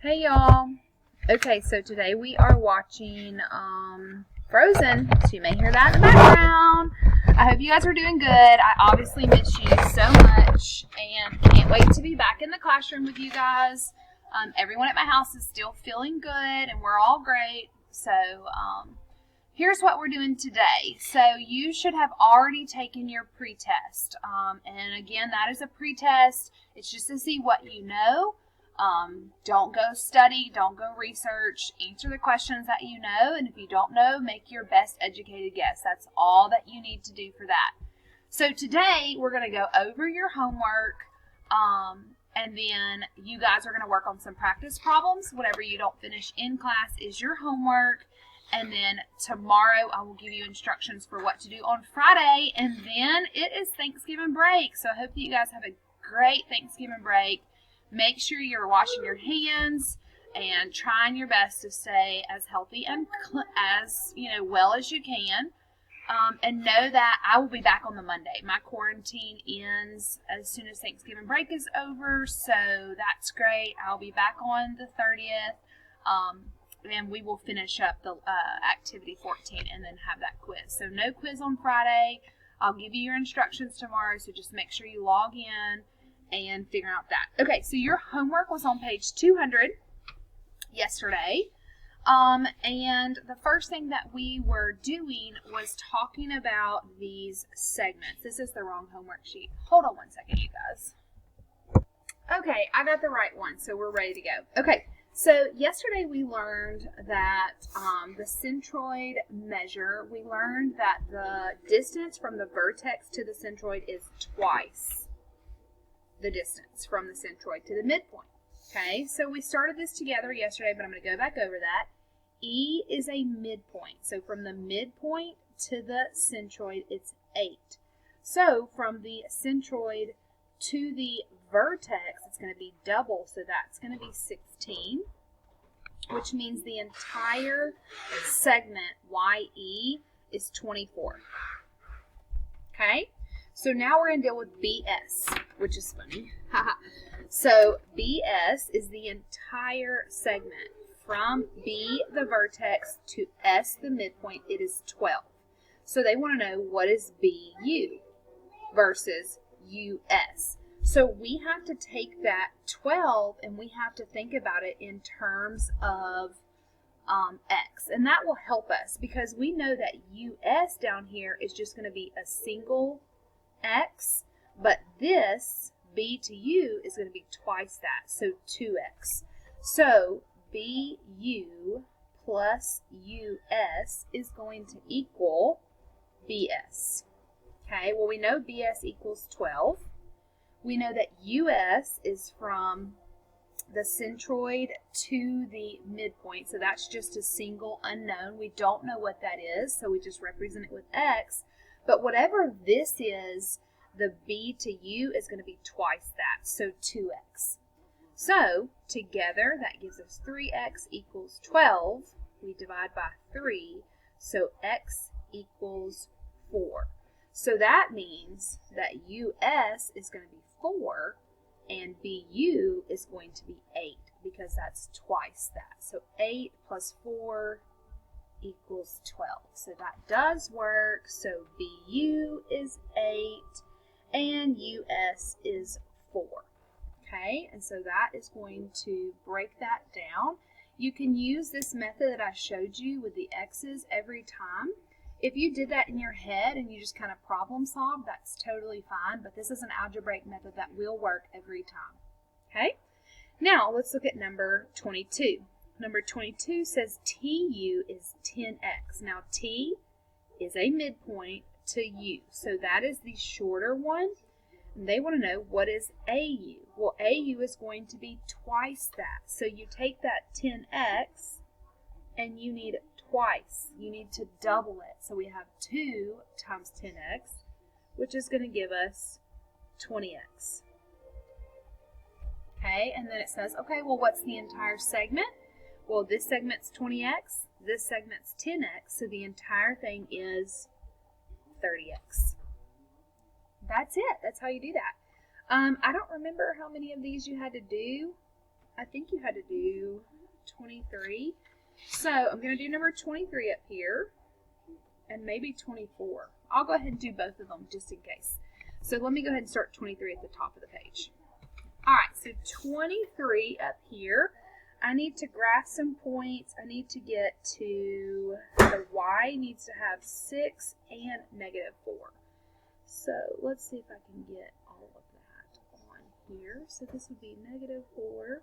Hey y'all. Okay, so today we are watching Frozen. So you may hear that in the background. I hope you guys are doing good. I obviously miss you so much and can't wait to be back in the classroom with you guys. Everyone at my house is still feeling good and we're all great. So here's what we're doing today. So you should have already taken your pretest. And again, that is a pretest. It's just to see what you know. Don't go study, don't go research, answer the questions that you know, and if you don't know, make your best educated guess. That's all that you need to do for that. So today, we're going to go over your homework, and then you guys are going to work on some practice problems. Whatever you don't finish in class is your homework, and then tomorrow I will give you instructions for what to do on Friday, and then it is Thanksgiving break. So I hope that you guys have a great Thanksgiving break. Make sure you're washing your hands and trying your best to stay as healthy and as well as you can. And know that I will be back on the Monday. My quarantine ends as soon as Thanksgiving break is over, so that's great. I'll be back on the 30th, and we will finish up the activity 14 and then have that quiz. So no quiz on Friday. I'll give you your instructions tomorrow, so just make sure you log in and figure out that. Okay, so your homework was on page 200 yesterday. And the first thing that we were doing was talking about these segments. This is the wrong homework sheet. Hold on one second, you guys. Okay, I got the right one, so we're ready to go. Okay, so yesterday we learned that the centroid measure, we learned that the distance from the vertex to the centroid is twice the distance from the centroid to the midpoint. Okay, so we started this together yesterday, but I'm going to go back over that. E is a midpoint. So from the midpoint to the centroid, it's 8. So from the centroid to the vertex, it's going to be double. So that's going to be 16, which means the entire segment, YE, is 24. Okay? So now we're going to deal with BS, which is funny. So BS is the entire segment. From B, the vertex, to S, the midpoint, it is 12. So they want to know what is BU versus US. So we have to take that 12 and we have to think about it in terms of X. And that will help us because we know that US down here is just going to be a single X, but this B to U is going to be twice that, so 2X. So BU plus US is going to equal BS. Okay, well we know BS equals 12. We know that US is from the centroid to the midpoint, so that's just a single unknown. We don't know what that is, so we just represent it with X. But whatever this is, the B to U is going to be twice that, so 2X. So, together, that gives us 3X equals 12. We divide by 3, so X equals 4. So that means that US is going to be 4, and BU is going to be 8, because that's twice that. So 8 plus 4 equals 12. So that does work. So BU is 8 and US is 4. Okay, and so that is going to break that down. You can use this method that I showed you with the X's every time. If you did that in your head and you just kind of problem solve, that's totally fine, but this is an algebraic method that will work every time. Okay, now let's look at number 22. Number 22 says TU is 10X. Now T is a midpoint to U. So that is the shorter one. And they want to know what is AU. Well, AU is going to be twice that. So you take that 10X and you need twice. You need to double it. So we have 2 times 10X, which is going to give us 20X. Okay, and then it says, okay, well, what's the entire segment? Well, this segment's 20X, this segment's 10X, so the entire thing is 30X. That's it. That's how you do that. I don't remember how many of these you had to do. I think you had to do 23. So I'm going to do number 23 up here and maybe 24. I'll go ahead and do both of them just in case. So let me go ahead and start 23 at the top of the page. All right, so 23 up here. I need to graph some points. I need to get to the y needs to have 6 and -4. So let's see if I can get all of that on here. So this would be -4,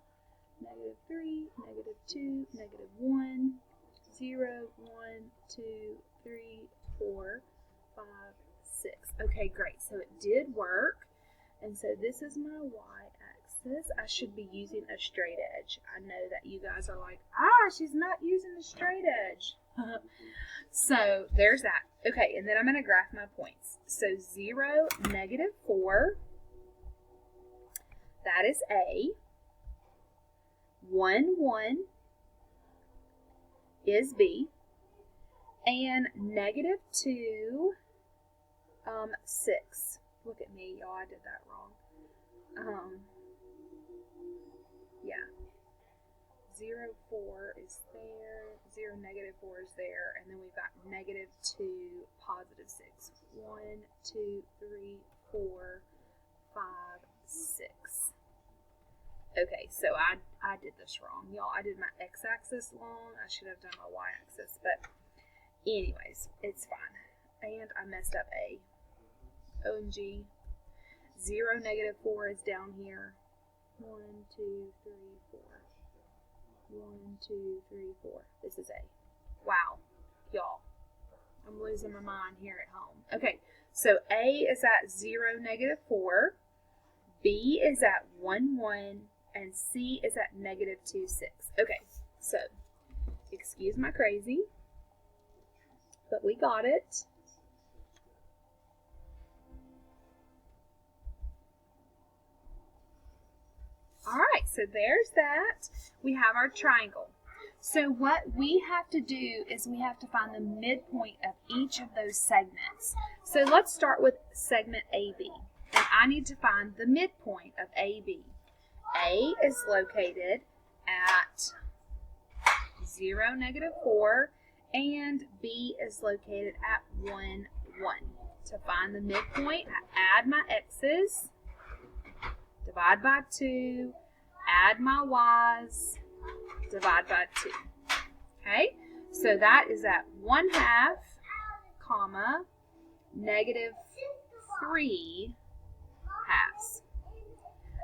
-3, -2, -1, 0, 1, 2, 3, 4, 5, 6. Okay, great. So it did work. And so this is my y-axis. I should be using a straight edge. I know that you guys are like, she's not using a straight edge. So there's that. Okay, and then I'm going to graph my points. So 0, -4, that is A. 1, 1 is B. And -2, 6. Look at me, y'all, I did that wrong. Yeah. 0, 4 is there. 0, -4 is there. And then we've got -2, +6. 1, 2, 3, 4, 5, 6. Okay, so I did this wrong, y'all. I did my x-axis long. I should have done my y-axis, but anyways, it's fine. And I messed up A. OMG. 0, -4 is down here. 1, 2, 3, 4. 1, 2, 3, 4. This is A. Wow, y'all. I'm losing my mind here at home. Okay, so A is at 0, -4. B is at 1, 1. And C is at -2, 6. Okay, so excuse my crazy, but we got it. All right, so there's that. We have our triangle. So what we have to do is we have to find the midpoint of each of those segments. So let's start with segment AB. And I need to find the midpoint of AB. A is located at 0, -4, and B is located at 1, 1. To find the midpoint, I add my x's, divide by 2, add my y's, divide by 2. Okay, so that is at 1/2, comma, -3 halves.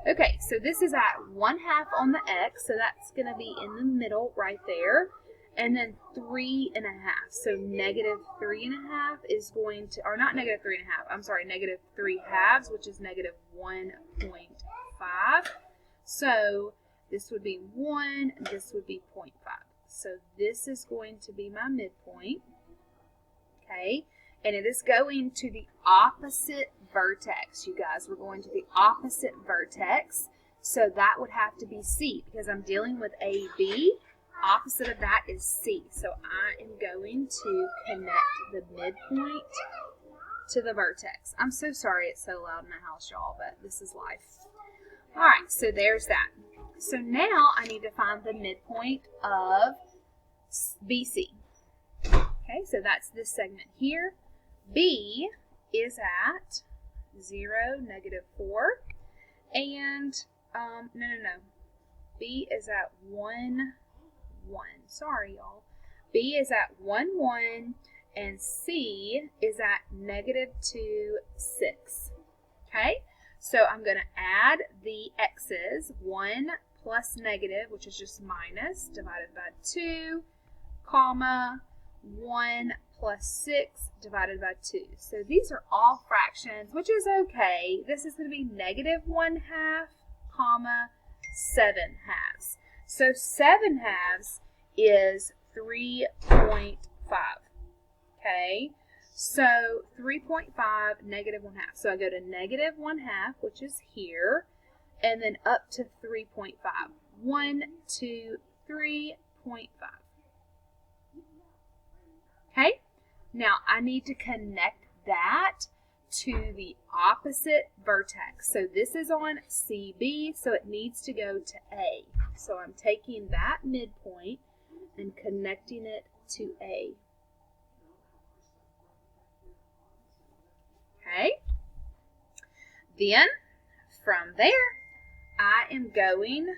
Okay, so this is at 1/2 on the x, so that's going to be in the middle right there. And then 3.5. So -3.5 is going to, or not -3.5, I'm sorry, -3 halves, which is -1.5. So this would be 1, this would be 0.5. So this is going to be my midpoint. Okay, and it is going to the opposite vertex, you guys. We're going to the opposite vertex. So that would have to be C because I'm dealing with AB. Opposite of that is C. So I am going to connect the midpoint to the vertex. I'm so sorry it's so loud in the house, y'all, but this is life. All right, so there's that. So now I need to find the midpoint of BC. Okay, so that's this segment here. B is at 0, -4, and no. B is at 1, 1. Sorry, y'all. B is at 1, 1, and C is at -2, 6. Okay, so I'm going to add the x's. 1 plus negative, which is just minus, divided by 2, comma, 1 plus 6 divided by 2. So these are all fractions, which is okay. This is going to be -1/2, comma, 7 halves. So 7 halves is 3.5. Okay, so 3.5, -1/2. So I go to -1/2, which is here, and then up to 3.5. 1, 2, 3.5. Okay, now I need to connect that to the opposite vertex. So this is on CB, so it needs to go to A. So I'm taking that midpoint and connecting it to A. Okay? Then, from there, I am going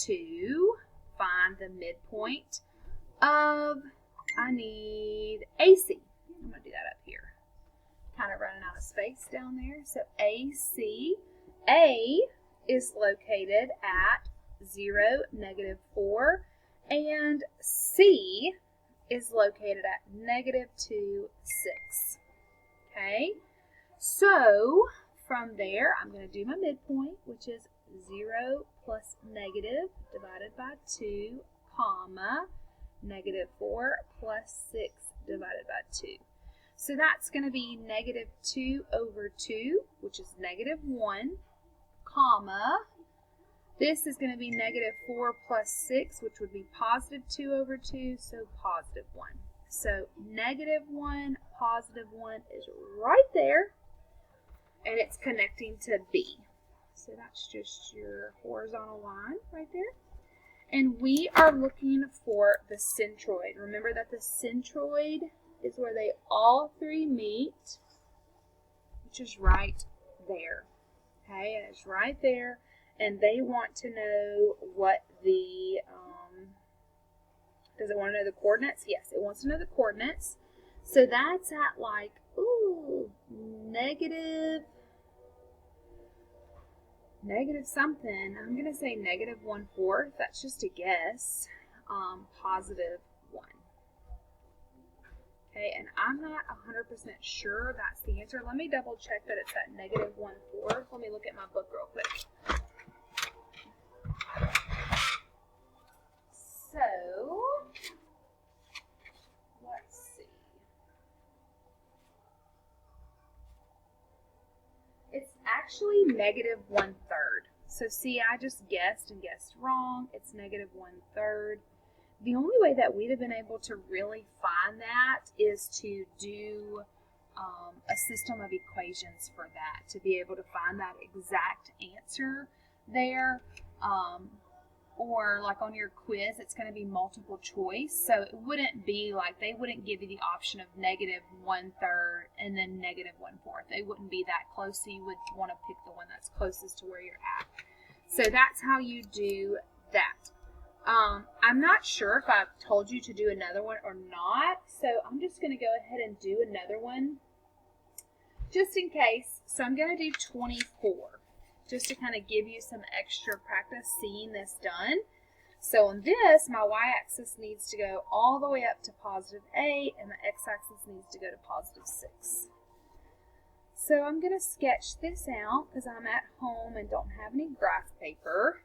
to find the midpoint of, I need AC. I'm going to do that up here. Kind of running out of space down there. So AC, A is located at 0, -4, and C is located at -2, 6. Okay, so from there, I'm going to do my midpoint, which is 0 plus negative divided by 2, comma, -4 plus 6 divided by 2. So that's going to be -2 over 2, which is -1, comma, this is going to be -4 plus 6, which would be +2 over 2, so +1. So -1, +1 is right there, and it's connecting to B. So that's just your horizontal line right there. And we are looking for the centroid. Remember that the centroid is where they all three meet, which is right there. Okay, and it's right there. And they want to know what the, does it want to know the coordinates? Yes, it wants to know the coordinates. So that's at like, negative something. I'm going to say -1/4. That's just a guess. +1. Okay, and I'm not 100% sure that's the answer. Let me double check that it's at -1/4. Let me look at my book real quick. So, let's see. It's actually -1/3. So see, I just guessed and guessed wrong. It's -1/3. The only way that we'd have been able to really find that is to do a system of equations for that, to be able to find that exact answer there. Or like on your quiz, it's going to be multiple choice. So it wouldn't be like, they wouldn't give you the option of -1/3 and then -1/4. They wouldn't be that close, so you would want to pick the one that's closest to where you're at. So that's how you do that. I'm not sure if I've told you to do another one or not, so I'm just going to go ahead and do another one just in case. So I'm going to do 24. Just to kind of give you some extra practice seeing this done. So on this, my y-axis needs to go all the way up to +8, and the x-axis needs to go to +6. So I'm going to sketch this out because I'm at home and don't have any graph paper.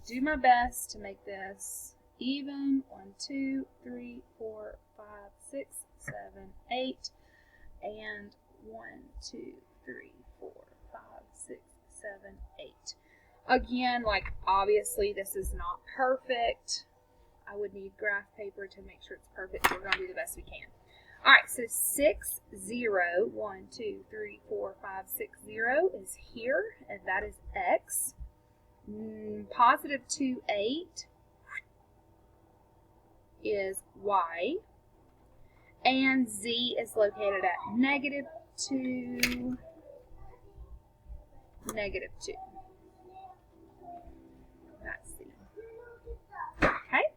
Do my best to make this even. 1, 2, 3, 4, 5, 6, 7, 8, and 1, 2, 3, 4, 5, 6, 7, 8. Again, like obviously this is not perfect. I would need graph paper to make sure it's perfect, so we're going to do the best we can. Alright, so 6, 0, 1, 2, 3, 4, 5, 6, 0 is here, and that is x. +2, 8 is y. And z is located at -2, -2. That's z. Okay,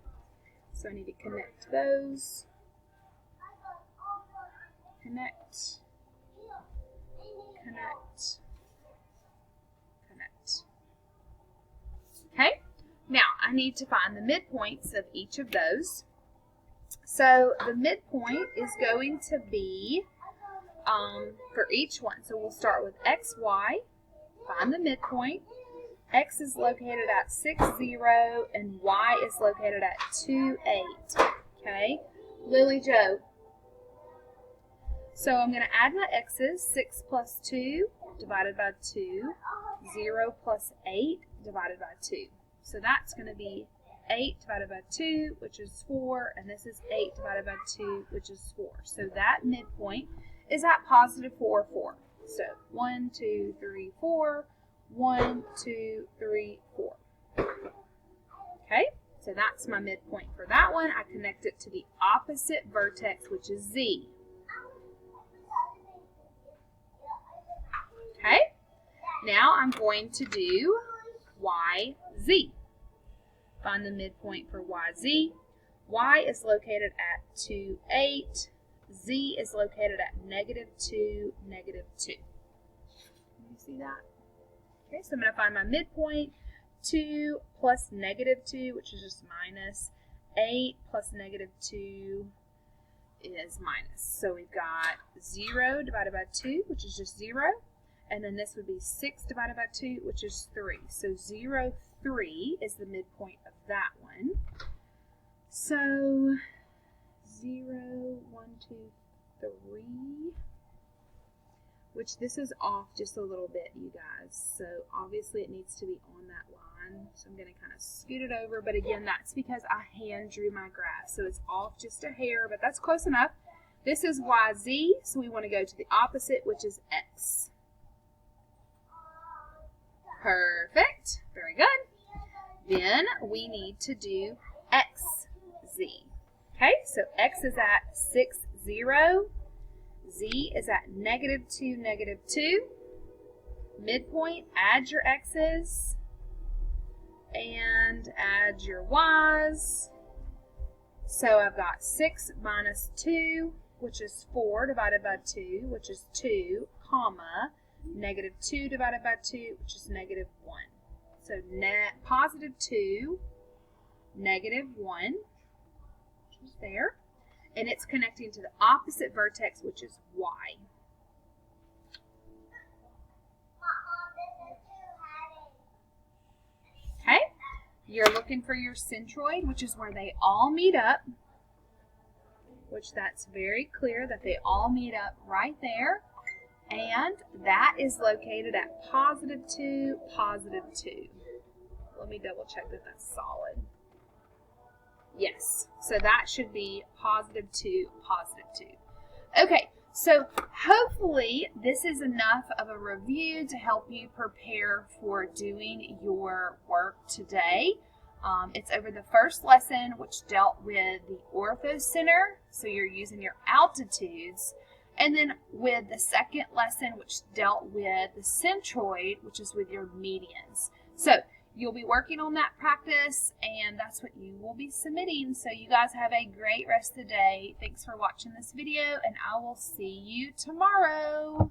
so I need to connect those. Connect, connect, connect. Okay, now I need to find the midpoints of each of those. So the midpoint is going to be for each one. So we'll start with x, y, find the midpoint. X is located at 6, 0, and y is located at 2, 8. Okay, Lily Jo. So I'm going to add my x's. 6 plus 2 divided by 2. 0 plus 8 divided by 2. So that's going to be 8 divided by 2, which is 4, and this is 8 divided by 2, which is 4. So that midpoint is at positive 4, 4. So 1, 2, 3, 4. 1, 2, 3, 4. Okay, so that's my midpoint for that one. I connect it to the opposite vertex, which is Z. Okay, now I'm going to do YZ. Find the midpoint for YZ. Y is located at 2, 8. Z is located at -2, -2. Can you see that? Okay, so I'm going to find my midpoint. 2 plus -2, which is just minus. 8 plus -2 is minus. So we've got 0 divided by 2, which is just 0. And then this would be 6 divided by 2, which is 3. So 0, 3 is the midpoint of that one. So 0, 1, 2, 3. Which this is off just a little bit, you guys. So obviously it needs to be on that line. So I'm going to kind of scoot it over. But again, that's because I hand drew my graph. So it's off just a hair, but that's close enough. This is YZ, so we want to go to the opposite, which is X. Perfect. Very good. Then we need to do XZ. Okay, so X is at 6, 0. Z is at -2, -2. Midpoint, add your X's and add your Y's. So I've got 6 minus 2, which is 4 divided by 2, which is 2, comma, -2 divided by 2, which is -1. So positive 2, -1, which is there. And it's connecting to the opposite vertex, which is Y. Okay, you're looking for your centroid, which is where they all meet up, which that's very clear that they all meet up right there. And that is located at +2, +2. Let me double check that that's solid. Yes, so that should be +2, +2. Okay, so hopefully this is enough of a review to help you prepare for doing your work today. It's over the first lesson, which dealt with the orthocenter, so you're using your altitudes, and then with the second lesson, which dealt with the centroid, which is with your medians. So you'll be working on that practice, and that's what you will be submitting. So you guys have a great rest of the day. Thanks for watching this video, and I will see you tomorrow.